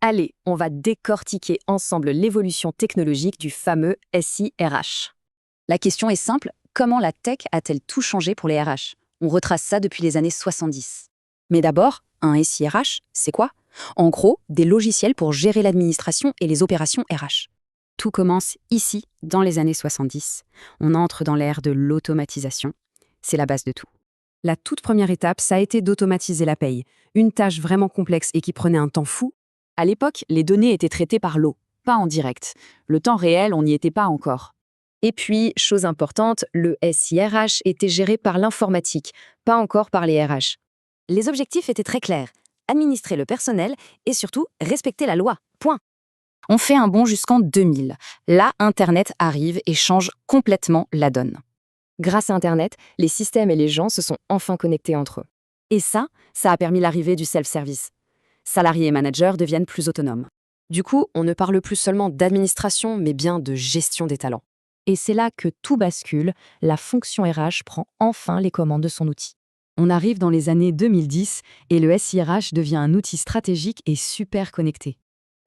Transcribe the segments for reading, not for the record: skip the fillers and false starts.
Allez, on va décortiquer ensemble l'évolution technologique du fameux SIRH. La question est simple, comment la tech a-t-elle tout changé pour les RH? On retrace ça depuis les années 70. Mais d'abord, un SIRH, c'est quoi? En gros, des logiciels pour gérer l'administration et les opérations RH. Tout commence ici, dans les années 70. On entre dans l'ère de l'automatisation. C'est la base de tout. La toute première étape, ça a été d'automatiser la paye, une tâche vraiment complexe et qui prenait un temps fou. À l'époque, les données étaient traitées par l'eau, pas en direct. Le temps réel, on n'y était pas encore. Et puis, chose importante, le SIRH était géré par l'informatique, pas encore par les RH. Les objectifs étaient très clairs, administrer le personnel et surtout respecter la loi. Point. On fait un bond jusqu'en 2000. Là, Internet arrive et change complètement la donne. Grâce à Internet, les systèmes et les gens se sont enfin connectés entre eux. Et ça a permis l'arrivée du self-service. Salariés et managers deviennent plus autonomes. Du coup, on ne parle plus seulement d'administration, mais bien de gestion des talents. Et c'est là que tout bascule, la fonction RH prend enfin les commandes de son outil. On arrive dans les années 2010 et le SIRH devient un outil stratégique et super connecté.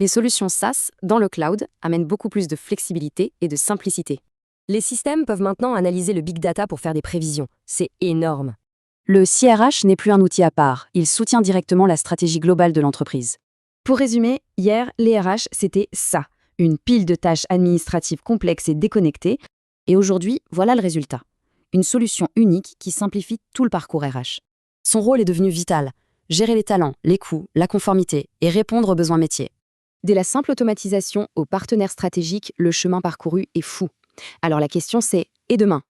Les solutions SaaS, dans le cloud, amènent beaucoup plus de flexibilité et de simplicité. Les systèmes peuvent maintenant analyser le big data pour faire des prévisions. C'est énorme. Le SIRH n'est plus un outil à part, il soutient directement la stratégie globale de l'entreprise. Pour résumer, hier, les RH, c'était ça, une pile de tâches administratives complexes et déconnectées, et aujourd'hui, voilà le résultat. Une solution unique qui simplifie tout le parcours RH. Son rôle est devenu vital, gérer les talents, les coûts, la conformité et répondre aux besoins métiers. Dès la simple automatisation aux partenaires stratégiques, le chemin parcouru est fou. Alors la question c'est, et demain?